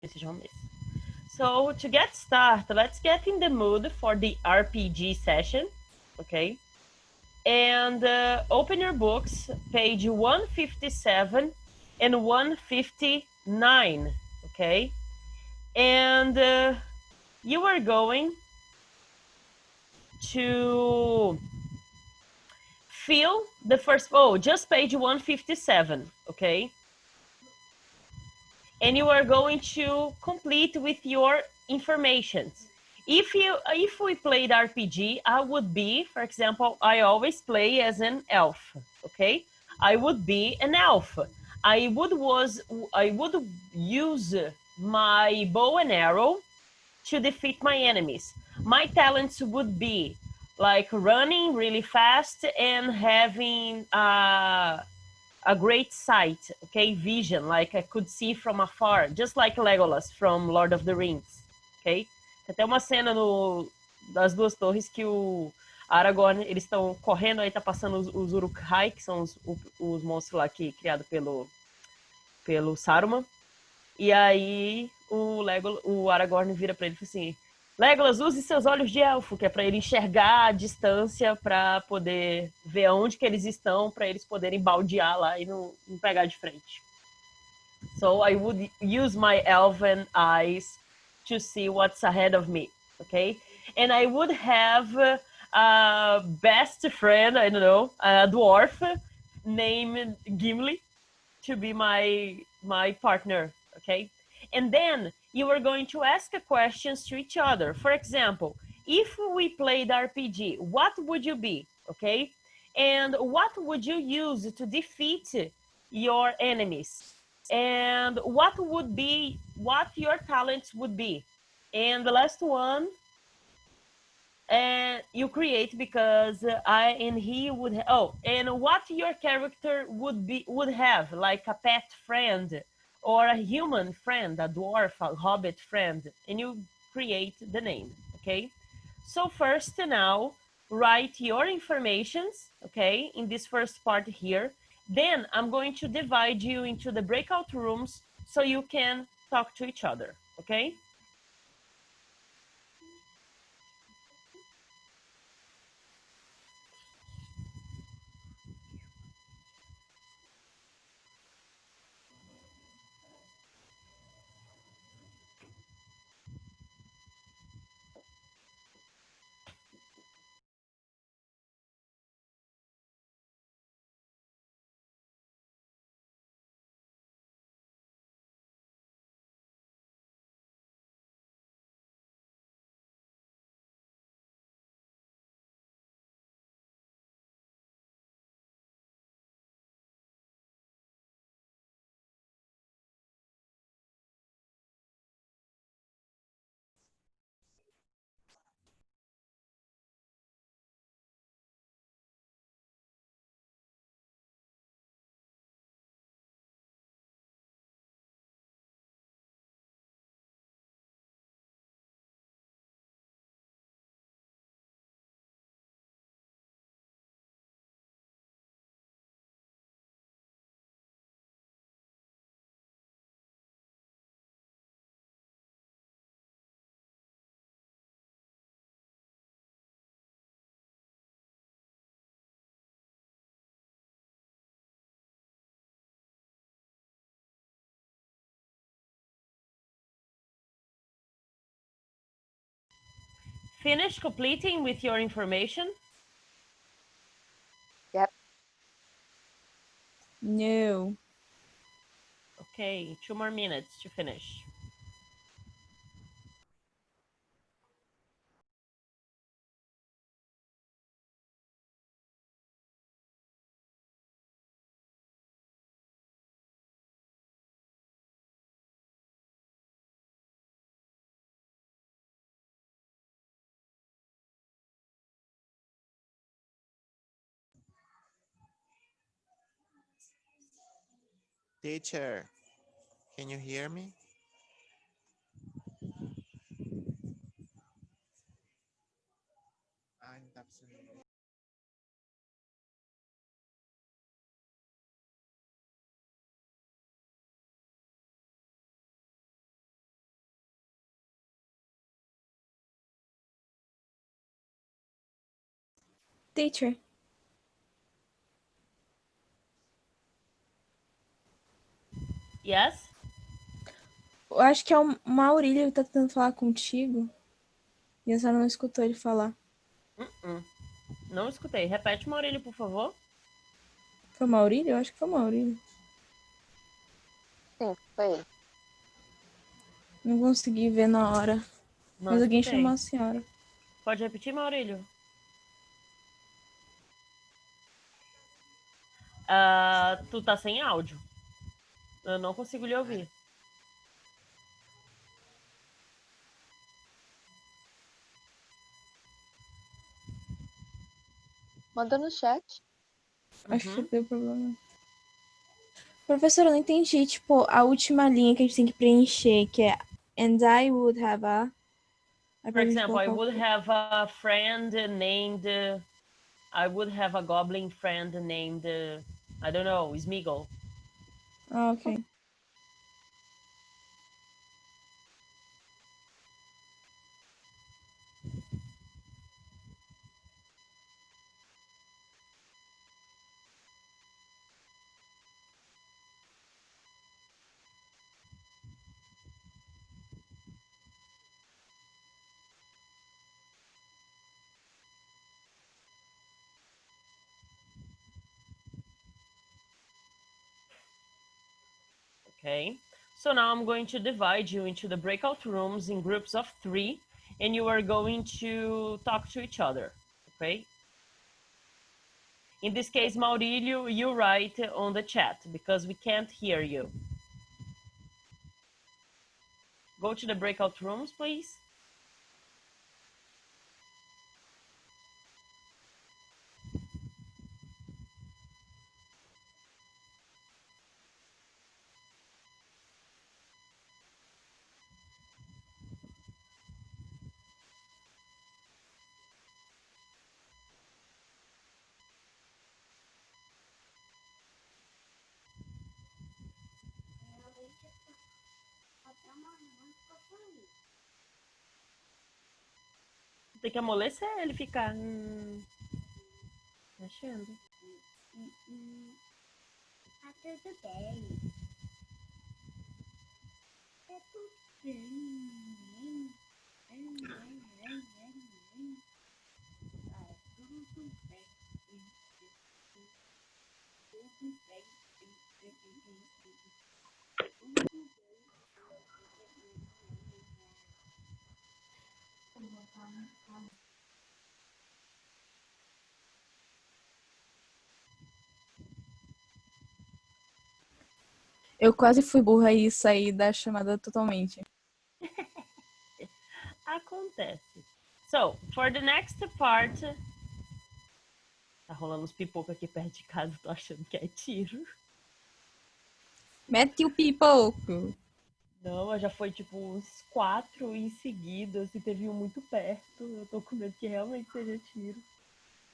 So to get started, let's get in the mood for the RPG session, okay? And open your books, page 157 and 159, okay? And you are going to fill the first, just page 157, okay? And you are going to complete with your informations. If we played RPG, I would be, for example, I always play as an elf, okay? I would be an elf. I would use my bow and arrow to defeat my enemies. My talents would be like running really fast and having a great sight, okay, vision, like I could see from afar, just like Legolas from Lord of the Rings, ok? Tem até uma cena das duas torres que o Aragorn, eles estão correndo, aí tá passando os Uruk-hai, que são os monstros lá que criado pelo Saruman, e aí o Aragorn vira pra ele e fala assim: Legolas, use seus olhos de elfo, que é para ele enxergar a distância para poder ver aonde que eles estão, para eles poderem baldear lá e não pegar de frente. So I would use my elven eyes to see what's ahead of me, okay? And I would have a best friend, I don't know, a dwarf named Gimli to be my partner, okay? And then you are going to ask questions to each other. For example, if we played RPG, what would you be, okay? And what would you use to defeat your enemies? And what your talents would be? And the last one, and you create because I and he would and what your character would have, like a pet friend or a human friend, a dwarf, a hobbit friend, and you create the name, okay? So first now write your informations, okay, in this first part here. Then I'm going to divide you into the breakout rooms so you can talk to each other, okay? Finish completing with your information? Yep. No. Okay, 2 more minutes to finish. Teacher, can you hear me? Teacher, Yes? eu acho que é o Maurílio que tá tentando falar contigo. E a senhora não escutou ele falar. Não escutei. Repete, Maurílio, por favor. Foi o Maurílio? Eu acho que foi o Maurílio. Sim, foi ele. Não consegui ver na hora. Não Mas alguém escutei. chamou a senhora. Pode repetir, Maurílio? Tu tá sem áudio. Eu não consigo lhe ouvir. Manda no chat. Acho que deu problema. Professora, eu não entendi, tipo, a última linha que a gente tem que preencher, que é and I would have a... For example, I would have a friend named... I would have a goblin friend named... I don't know, Smeagol. Ah, ok. Okay, so now I'm going to divide you into the breakout rooms in groups of 3, and you are going to talk to each other, okay? In this case, Maurílio, you write on the chat because we can't hear you. Go to the breakout rooms, please. Tem que amolecer ele ficar mexendo. Tá tudo bem. Tá tudo bem. Tudo bem. Eu quase fui burra e saí da chamada totalmente. Acontece. So, for the next part... Tá rolando uns pipoca aqui perto de casa, tô achando que é tiro. Mete o pipoco. Não, já foi tipo uns 4 em seguida, assim, teve um muito perto. Eu tô com medo que realmente seja tiro.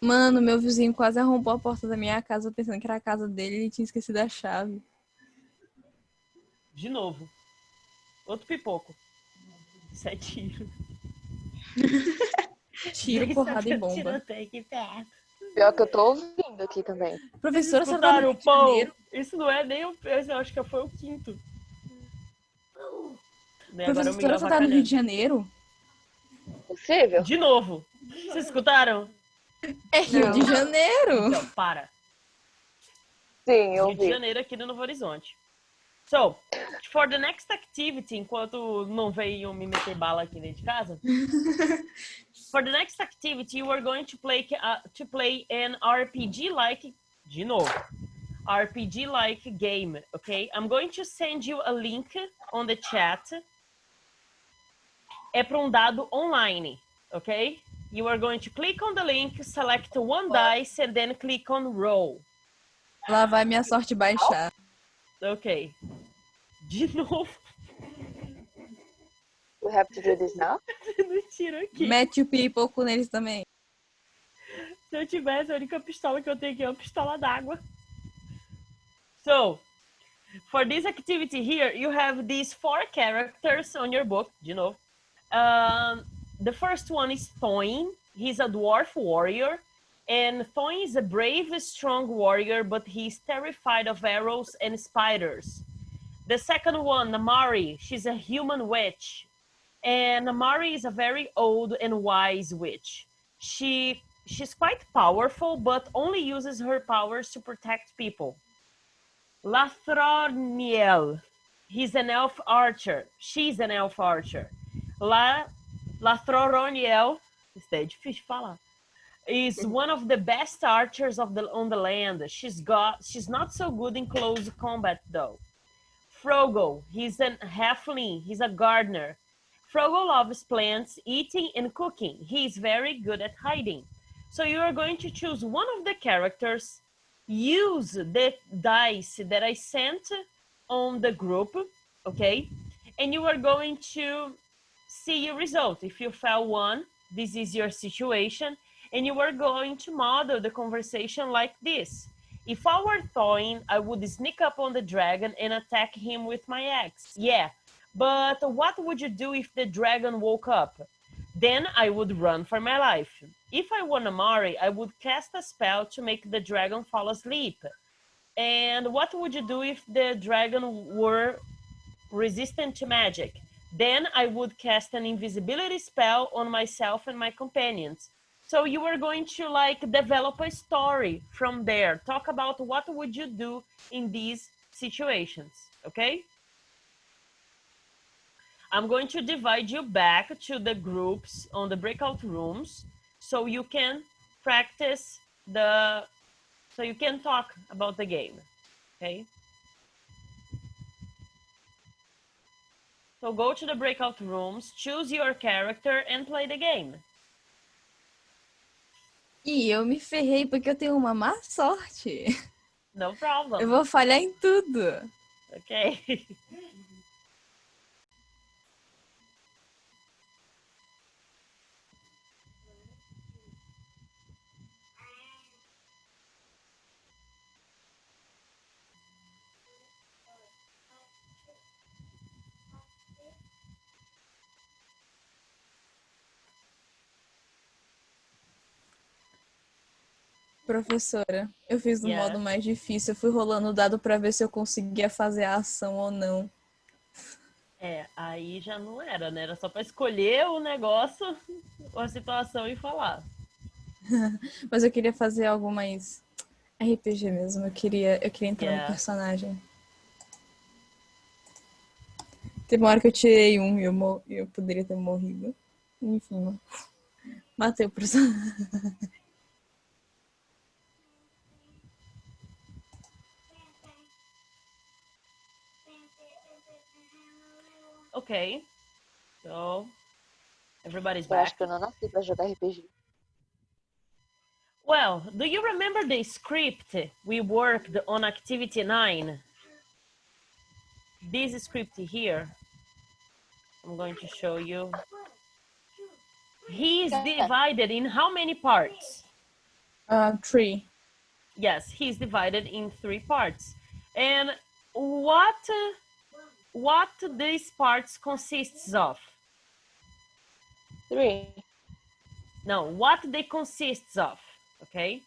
Mano, meu vizinho quase arrombou a porta da minha casa pensando que era a casa dele e ele tinha esquecido a chave. De novo. Outro pipoco. Isso é tiro. Tiro, porrada e bomba. Tiroteio aqui perto. Pior que eu tô ouvindo aqui também. Professora, Vocês você tá no escutaram Rio o de pão? Janeiro? Isso não é nem o... Eu acho que foi o quinto. Né, agora o Professora, Miguel você tá no Rio de avacalhando. Janeiro? Possível? De novo. Vocês escutaram? É Rio de Janeiro. Então, para. Sim, eu Rio de ouvi. Janeiro aqui no Novo Horizonte. So, for the next activity, enquanto não veio me meter bala aqui dentro de casa, for the next activity, you are going to play an RPG-like, de novo, RPG-like game, okay? I'm going to send you a link on the chat. É para um dado online, okay? You are going to click on the link, select one dice, and then click on roll. Lá vai minha sorte baixar. Ok. De novo. We have to do this now? Não tiro aqui. Mete o pipoco neles também. Se eu tivesse, a única pistola que eu tenho aqui é uma pistola d'água. So, for this activity here, you have these 4 characters on your book. De novo. The first one is Thoin. He's a dwarf warrior. And Thoin is a brave, strong warrior, but he's terrified of arrows and spiders. The second one, Namari, she's a human witch. And Namari is a very old and wise witch. She's quite powerful, but only uses her powers to protect people. Lathroniel, he's an elf archer. She's an elf archer. Lathroniel, isso é difícil de falar, is one of the best archers on the land. She's not so good in close combat though. Frogo, he's a halfling, he's a gardener. Frogo loves plants, eating and cooking. He's very good at hiding. So you are going to choose one of the characters, use the dice that I sent on the group, okay? And you are going to see your result. If you fell one, this is your situation, and you are going to model the conversation like this. If I were Thoin, I would sneak up on the dragon and attack him with my axe. Yeah, but what would you do if the dragon woke up? Then I would run for my life. If I were Namari, I would cast a spell to make the dragon fall asleep. And what would you do if the dragon were resistant to magic? Then I would cast an invisibility spell on myself and my companions. So you are going to like develop a story from there. Talk about what would you do in these situations, okay? I'm going to divide you back to the groups on the breakout rooms so you can practice so you can talk about the game, okay? So go to the breakout rooms, choose your character and play the game. E eu me ferrei porque eu tenho uma má sorte. No problem. Eu vou falhar em tudo. Okay. Professora, eu fiz no modo mais difícil. Eu fui rolando o dado para ver se eu conseguia fazer a ação ou não. É, aí já não era, né? Era só para escolher o negócio, a situação e falar. Mas eu queria fazer algo mais RPG mesmo. Eu queria entrar no personagem. Teve uma hora que eu tirei um e eu poderia ter morrido. Enfim, matei o personagem. Okay, so everybody's Eu back. acho que eu não nasci pra jogar RPG. Well, do you remember the script we worked on activity 9? This script here, I'm going to show you. He is divided in how many parts? 3. Yes, he's divided in 3 parts. And what these parts consists of? 3. No, what they consists of, okay?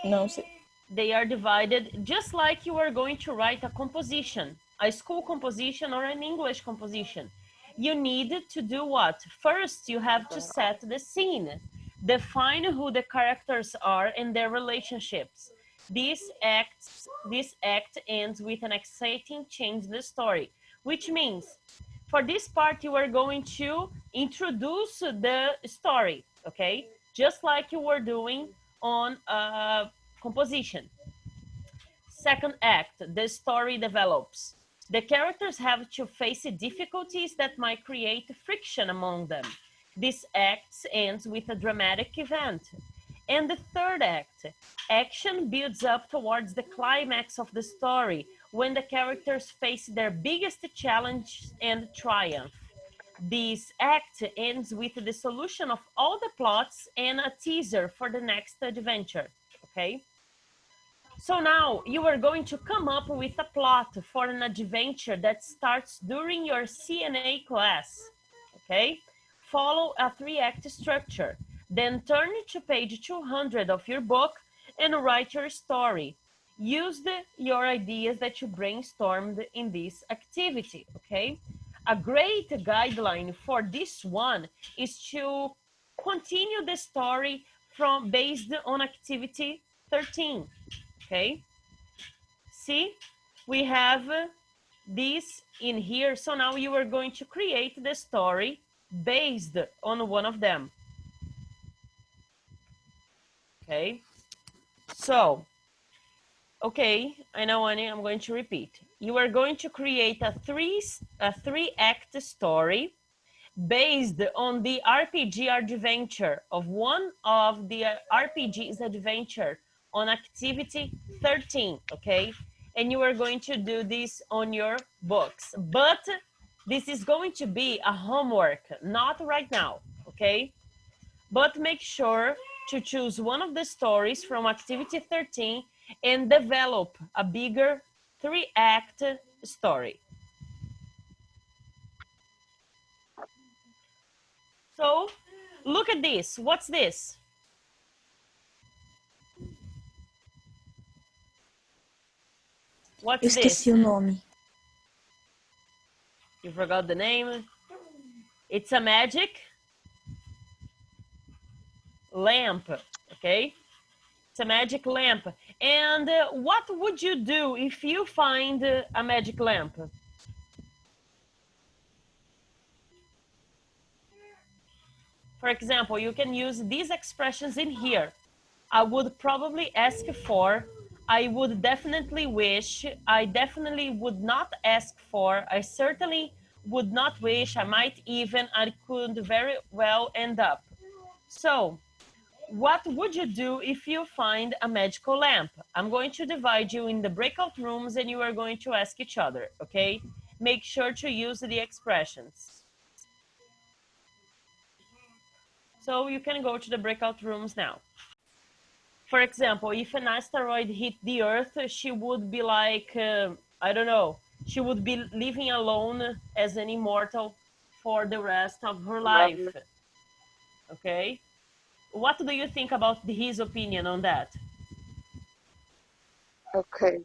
Não sei. They are divided just like you are going to write a composition, a school composition or an English composition. You need to do what? First, you have to set the scene. Define who the characters are and their relationships. This act ends with an exciting change in the story, which means for this part, you are going to introduce the story, okay? Just like you were doing on composition. Second act, the story develops. The characters have to face difficulties that might create friction among them. This act ends with a dramatic event. And the third act, action builds up towards the climax of the story when the characters face their biggest challenge and triumph. This act ends with the solution of all the plots and a teaser for the next adventure, okay? So now you are going to come up with a plot for an adventure that starts during your CNA class, okay? Follow a 3-act structure. Then turn to page 200 of your book and write your story. Use your ideas that you brainstormed in this activity, okay? A great guideline for this one is to continue the story based on activity 13, okay? See, we have this in here. So now you are going to create the story based on one of them. Okay, so, okay, I know, Annie, I'm going to repeat. You are going to create a three-act story based on the RPG adventure of one of the RPG's adventure on activity 13, okay? And you are going to do this on your books. But this is going to be a homework, not right now, okay? But make sure to choose one of the stories from activity 13 and develop a bigger 3-act story. So, look at this. What's this? What's Eu esqueci this? o nome. You forgot the name? It's a magic lamp, okay? It's a magic lamp. And what would you do if you find a magic lamp? For example, you can use these expressions in here. I would probably ask for, I would definitely wish, I definitely would not ask for, I certainly would not wish, I might even, I could very well end up. So, what would you do if you find a magical lamp? I'm going to divide you in the breakout rooms and you are going to ask each other, okay? Make sure to use the expressions. So you can go to the breakout rooms now. For example, if an asteroid hit the Earth, she would be like, I don't know, she would be living alone as an immortal for the rest of her life. Okay? What do you think about his opinion on that? Okay.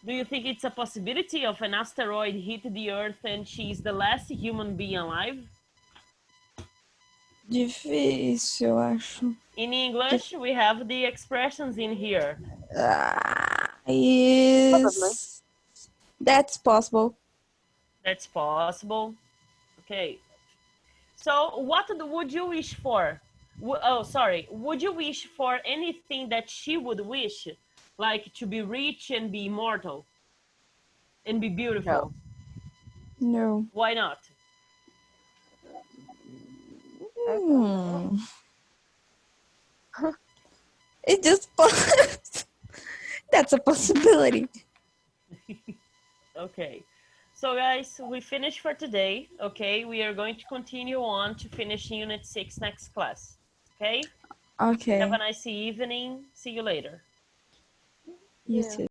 Do you think it's a possibility of an asteroid hit the Earth and she's the last human being alive? Difícil, eu acho. In English, we have the expressions in here. Yes. That's possible. That's possible. Okay. So what would you wish for? Oh, sorry. Would you wish for anything that she would wish? Like to be rich and be immortal? And be beautiful? No. Why not? It just that's a possibility. Okay. So guys, we finished for today. Okay, we are going to continue on to finish Unit 6 next class. Okay? Okay. Have a nice evening. See you later. You too.